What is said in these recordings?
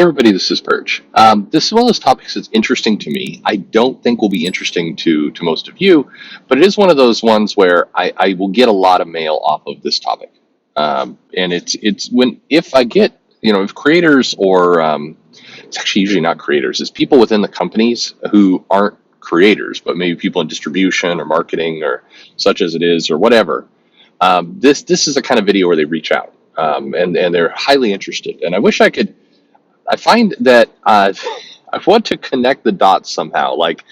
everybody, this is Perch. This is one of those topics that's interesting to me. I don't think will be interesting to most of you, but it is one of those ones where I will get a lot of mail off of this topic. And it's when if I get if creators or it's actually usually not creators, it's people within the companies who aren't creators, but maybe people in distribution or marketing or such as it is or whatever. This is the kind of video where they reach out and they're highly interested. And I wish I could. I find that I want to connect the dots somehow. Like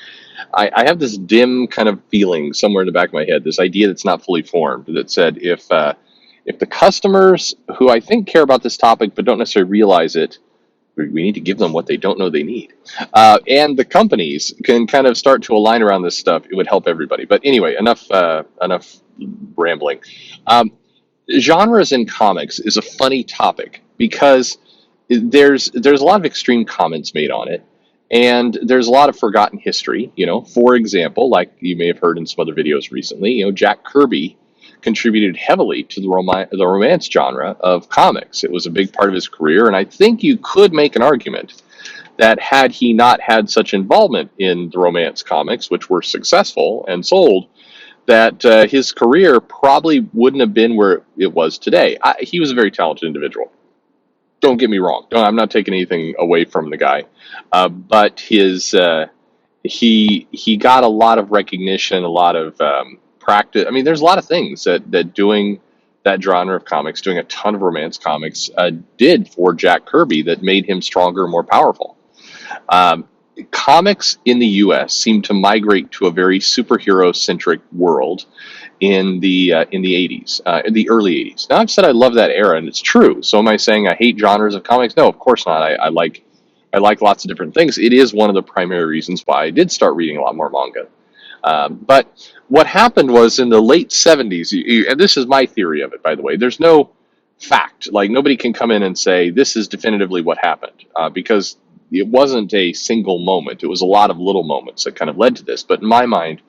I have this dim kind of feeling somewhere in the back of my head, this idea that's not fully formed that said if the customers who I think care about this topic but don't necessarily realize it, we need to give them what they don't know they need. And the companies can kind of start to align around this stuff. It would help everybody. But anyway, enough rambling. Genres in comics is a funny topic because there's a lot of extreme comments made on it, and there's a lot of forgotten history. For example, like you may have heard in some other videos recently, Jack Kirby contributed heavily to the romance genre of comics. It was a big part of his career, and I think you could make an argument that had he not had such involvement in the romance comics, which were successful and sold, that his career probably wouldn't have been where it was today. He was a very talented individual. Don't get me wrong. I'm not taking anything away from the guy, but he got a lot of recognition, a lot of practice. I mean, there's a lot of things that doing that genre of comics, doing a ton of romance comics, did for Jack Kirby that made him stronger, more powerful. Comics in the U.S. seem to migrate to a very superhero-centric world in the 80s, in the early 80s. Now, I've said I love that era, and it's true. So am I saying I hate genres of comics? No, of course not. I like lots of different things. It is one of the primary reasons why I did start reading a lot more manga. But what happened was in the late 70s, and this is my theory of it, by the way, there's no fact. Like, nobody can come in and say, this is definitively what happened, because it wasn't a single moment. It was a lot of little moments that kind of led to this. But in my mind,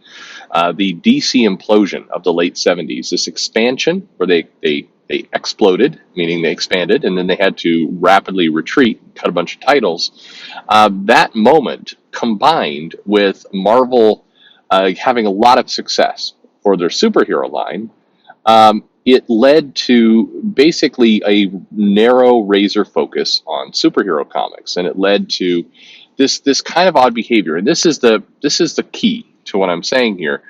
the DC implosion of the late 70s, this expansion where they exploded, meaning they expanded, and then they had to rapidly retreat, cut a bunch of titles. That moment combined with Marvel having a lot of success for their superhero line, it led to basically a narrow razor focus on superhero comics, and it led to this kind of odd behavior. And this is the key to what I'm saying here.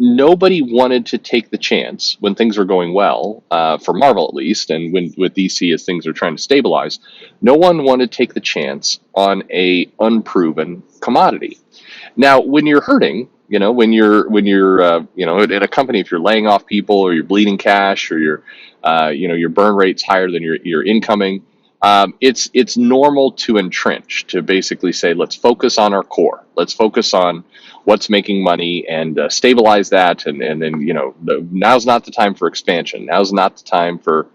Nobody wanted to take the chance when things were going well, for Marvel at least, and with DC as things are trying to stabilize. No one wanted to take the chance on a unproven commodity. Now, when you're hurting, when you're at a company, if you're laying off people or you're bleeding cash or your burn rate's higher than your incoming, it's normal to entrench, to basically say, let's focus on our core. Let's focus on what's making money and stabilize that. And then, now's not the time for expansion. Now's not the time for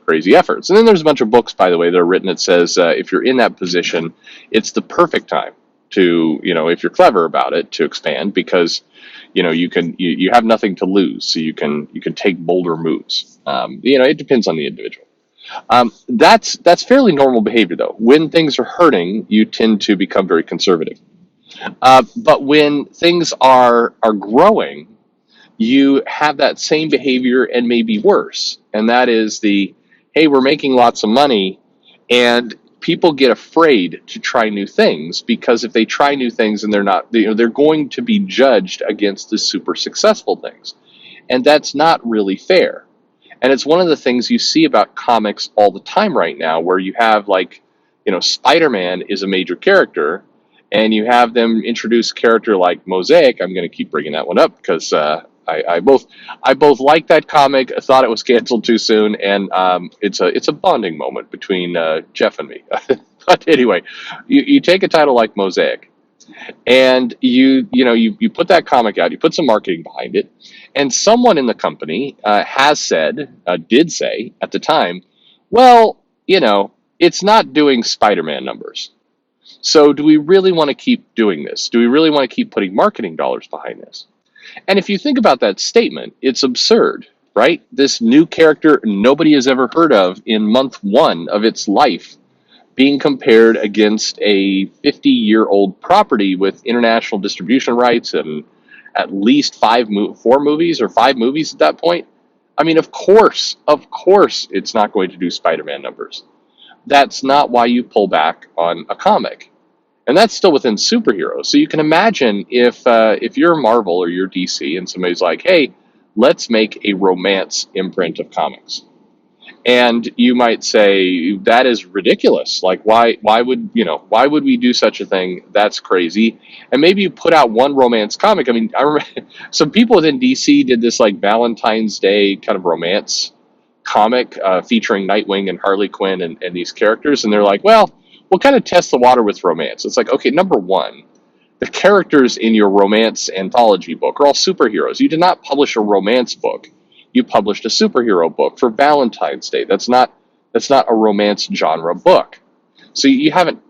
crazy efforts. And then there's a bunch of books, by the way, that are written that says, if you're in that position, it's the perfect time to, if you're clever about it, to expand, because you have nothing to lose, so you can take bolder moves. It depends on the individual. That's fairly normal behavior, though. When things are hurting, you tend to become very conservative. But when things are growing, you have that same behavior and maybe worse, and that is hey, we're making lots of money, and people get afraid to try new things, because if they try new things and they're going to be judged against the super successful things. And that's not really fair. And it's one of the things you see about comics all the time right now, where you have Spider-Man is a major character, and you have them introduce a character like Mosaic. I'm going to keep bringing that one up because I both like that comic. I thought it was canceled too soon, and it's a bonding moment between Jeff and me. But anyway, you take a title like Mosaic, and you put that comic out. You put some marketing behind it, and someone in the company did say at the time, well, it's not doing Spider-Man numbers. So do we really want to keep doing this? Do we really want to keep putting marketing dollars behind this? And if you think about that statement, it's absurd, right? This new character nobody has ever heard of in month one of its life being compared against a 50-year-old property with international distribution rights and at least four movies or five movies at that point. I mean, of course, it's not going to do Spider-Man numbers. That's not why you pull back on a comic, and that's still within superheroes. So you can imagine if you're Marvel or you're DC, and somebody's like, "Hey, let's make a romance imprint of comics." And you might say that is ridiculous. Like, why would we do such a thing? That's crazy. And maybe you put out one romance comic. I mean, I remember some people within DC did this like Valentine's Day kind of romance comic featuring Nightwing and Harley Quinn and these characters, and they're like, well, we'll kind of test the water with romance. It's like, okay, number one, the characters in your romance anthology book are all superheroes. You did not publish a romance book. You published a superhero book for Valentine's Day. That's not a romance genre book. So you haven't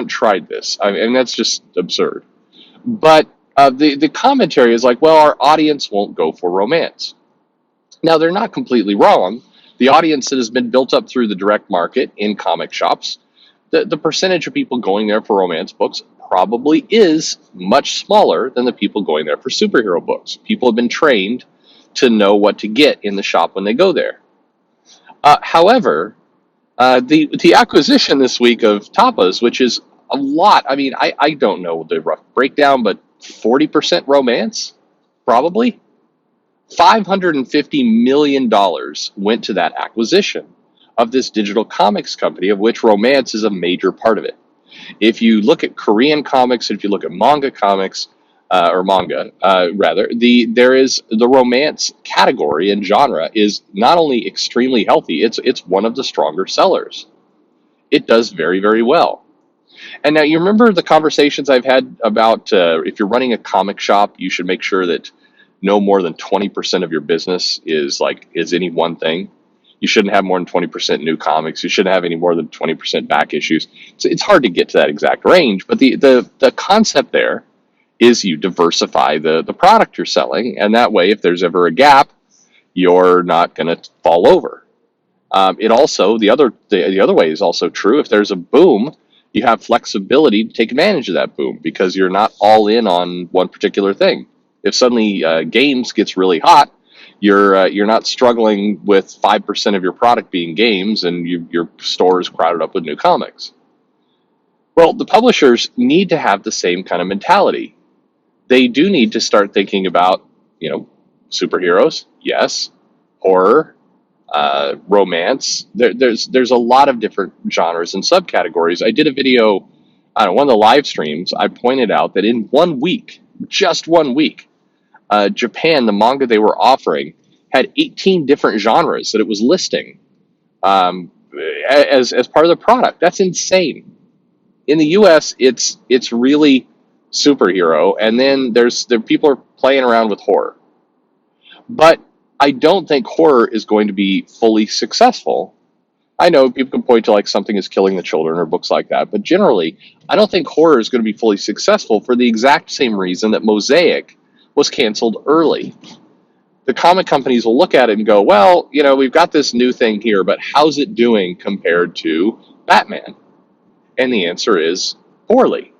tried this. I mean, that's just absurd. But the commentary is like, well, our audience won't go for romance. Now, they're not completely wrong. The audience that has been built up through the direct market in comic shops, the percentage of people going there for romance books probably is much smaller than the people going there for superhero books. People have been trained to know what to get in the shop when they go there. However, the acquisition this week of Tapas, which is a lot, I mean, I don't know the rough breakdown, but 40% romance, probably. $550 million went to that acquisition of this digital comics company, of which romance is a major part of it. If you look at Korean comics, if you look at manga comics, or manga, rather, there is the romance category and genre is not only extremely healthy, it's one of the stronger sellers. It does very, very well. And now you remember the conversations I've had about if you're running a comic shop, you should make sure that no more than 20% of your business is any one thing. You shouldn't have more than 20% new comics. You shouldn't have any more than 20% back issues. So it's hard to get to that exact range, but the concept there is you diversify the product you're selling, and that way, if there's ever a gap, you're not going to fall over. It also the other way is also true. If there's a boom, you have flexibility to take advantage of that boom because you're not all in on one particular thing. If suddenly games gets really hot, you're not struggling with 5% of your product being games and your store is crowded up with new comics. Well, the publishers need to have the same kind of mentality. They do need to start thinking about, superheroes, yes, horror, romance. There's a lot of different genres and subcategories. I did a video on one of the live streams. I pointed out that in 1 week, just 1 week, Japan, the manga they were offering, had 18 different genres that it was listing as part of the product. That's insane. In the U.S., it's really superhero, and then there people are playing around with horror. But I don't think horror is going to be fully successful. I know people can point to like Something is Killing the Children or books like that, but generally, I don't think horror is going to be fully successful for the exact same reason that Mosaic was canceled early. The comic companies will look at it and go, well, we've got this new thing here, but how's it doing compared to Batman? And the answer is poorly.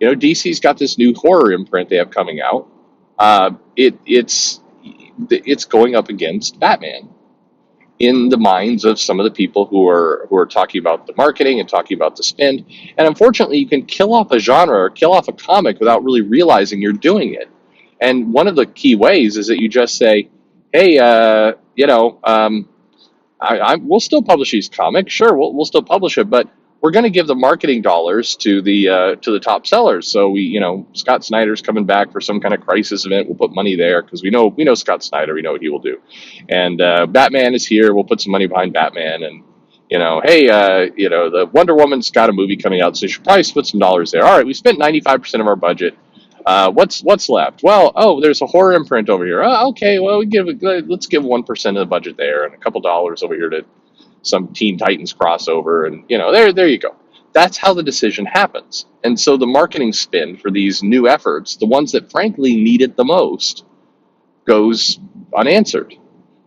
DC's got this new horror imprint they have coming out. It's going up against Batman in the minds of some of the people who are talking about the marketing and talking about the spend. And unfortunately, you can kill off a genre or kill off a comic without really realizing you're doing it. And one of the key ways is that you just say, hey, we'll still publish these comics. Sure, we'll still publish it, but we're going to give the marketing dollars to the top sellers. So Scott Snyder's coming back for some kind of crisis event. We'll put money there because we know Scott Snyder. We know what he will do. And Batman is here. We'll put some money behind Batman. And hey, the Wonder Woman's got a movie coming out, so you should probably put some dollars there. All right, we spent 95% of our budget. What's left? Well, there's a horror imprint over here. Okay, well let's give 1% of the budget there and a couple dollars over here to some Teen Titans crossover, and there you go. That's how the decision happens. And so the marketing spin for these new efforts, the ones that frankly need it the most, goes unanswered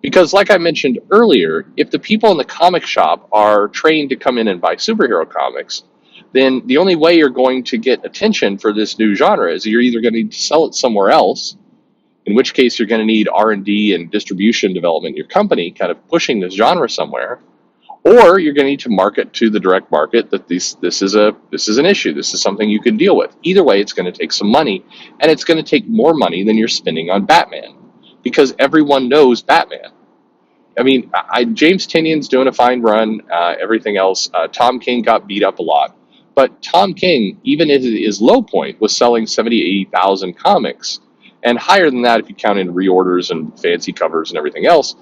Because, like I mentioned earlier, if the people in the comic shop are trained to come in and buy superhero comics, then the only way you're going to get attention for this new genre is you're either going to need to sell it somewhere else, in which case you're going to need R&D and distribution development in your company kind of pushing this genre somewhere, or you're going to need to market to the direct market that this is an issue, this is something you can deal with. Either way, it's going to take some money, and it's going to take more money than you're spending on Batman, because everyone knows Batman. I mean, James Tinian's doing a fine run. Everything else, Tom King got beat up a lot, but Tom King, even at his low point, was selling 70, 80,000 comics, and higher than that if you count in reorders and fancy covers and everything else.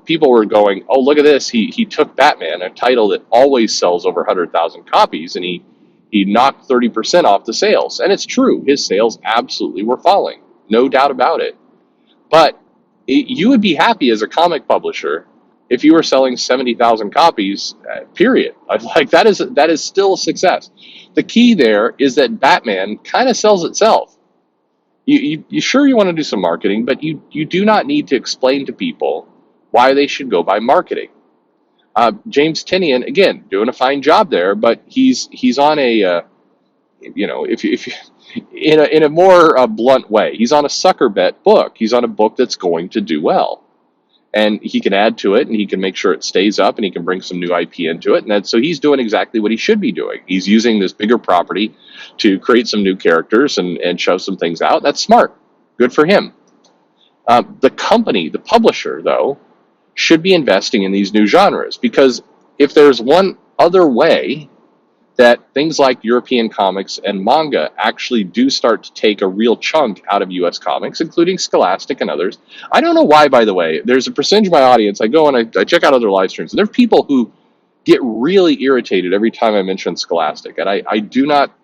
People were going, "Oh, look at this! He took Batman, a title that always sells over 100,000 copies, and he knocked 30% off the sales." And it's true, his sales absolutely were falling, no doubt about it. But you would be happy as a comic publisher if you were selling 70,000 copies, period. Like that is still a success. The key there is that Batman kind of sells itself. You sure you want to do some marketing, but you do not need to explain to people why they should go by marketing. James Tinian, again, doing a fine job there, but he's on a if in a more blunt way, he's on a sucker bet book. He's on a book that's going to do well, and he can add to it, and he can make sure it stays up, and he can bring some new IP into it. And so he's doing exactly what he should be doing. He's using this bigger property to create some new characters and show some things out. That's smart. Good for him. The company, the publisher, though, should be investing in these new genres, because if there's one other way that things like European comics and manga actually do start to take a real chunk out of US comics, including Scholastic and others. I don't know why, by the way. There's a percentage of my audience, I go and I check out other live streams, and there are people who get really irritated every time I mention Scholastic, and I do not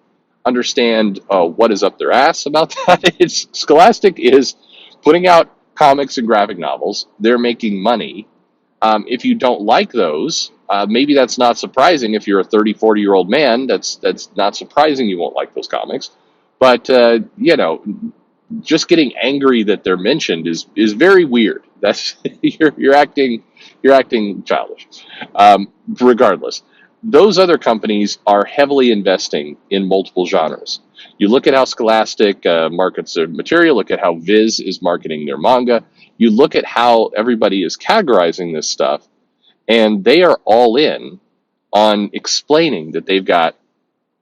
understand what is up their ass about that. Scholastic is putting out comics and graphic novels. They're making money. If you don't like those, maybe that's not surprising. If you're a 30, 40-year-old man, that's not surprising you won't like those comics. But, just getting angry that they're mentioned is very weird. That's you're acting childish. Regardless, those other companies are heavily investing in multiple genres. You look at how Scholastic markets their material, look at how Viz is marketing their manga. You look at how everybody is categorizing this stuff, and they are all in on explaining that they've got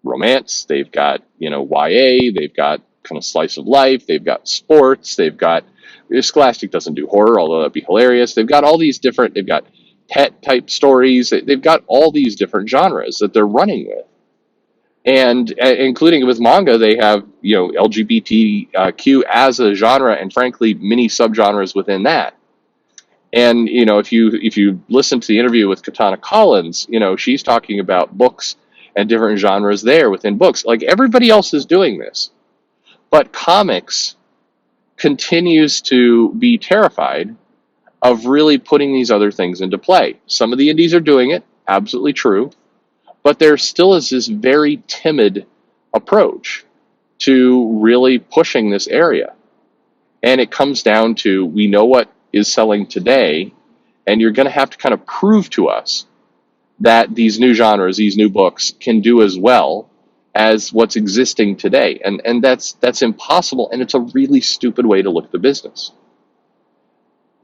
romance, they've got, YA, they've got kind of slice of life, they've got sports, they've got, Scholastic doesn't do horror, although that'd be hilarious. They've got all these different, they've got pet type stories, they've got all these different genres that they're running with. And including with manga, they have, LGBTQ as a genre, and frankly, many subgenres within that. And, if you listen to the interview with Katana Collins, she's talking about books and different genres there within books. Like, everybody else is doing this. But comics continues to be terrified of really putting these other things into play. Some of the indies are doing it, absolutely true. But there still is this very timid approach to really pushing this area. And it comes down to, we know what is selling today, and you're going to have to kind of prove to us that these new genres, these new books can do as well as what's existing today. And that's impossible, and it's a really stupid way to look at the business.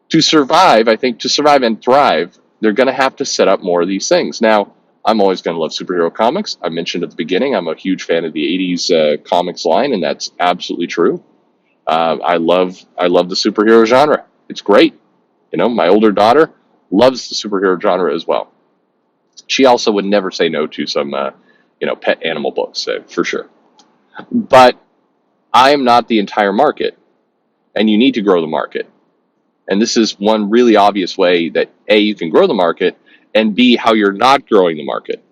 To survive and thrive, they're going to have to set up more of these things. Now, I'm always going to love superhero comics. I mentioned at the beginning, I'm a huge fan of the 80s comics line, and that's absolutely true. I love the superhero genre. It's great. My older daughter loves the superhero genre as well. She also would never say no to some, pet animal books, for sure. But I am not the entire market, and you need to grow the market. And this is one really obvious way that A, you can grow the market, and B, how you're not growing the market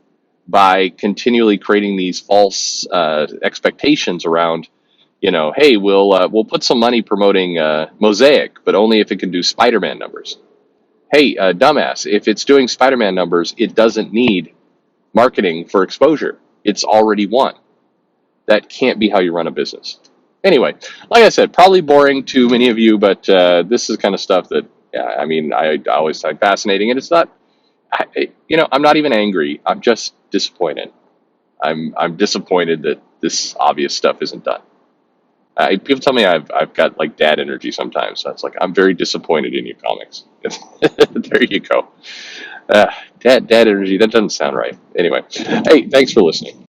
by continually creating these false expectations around, hey, we'll put some money promoting Mosaic, but only if it can do Spider-Man numbers. Hey, dumbass, if it's doing Spider-Man numbers, it doesn't need marketing for exposure. It's already won. That can't be how you run a business. Anyway, like I said, probably boring to many of you, but this is kind of stuff that Yeah, I mean, I always find fascinating, and it's not, I'm not even angry. I'm just disappointed. I'm disappointed that this obvious stuff isn't done. People tell me I've got like dad energy sometimes. So it's like I'm very disappointed in you comics. There you go. Dad energy. That doesn't sound right. Anyway, hey, thanks for listening.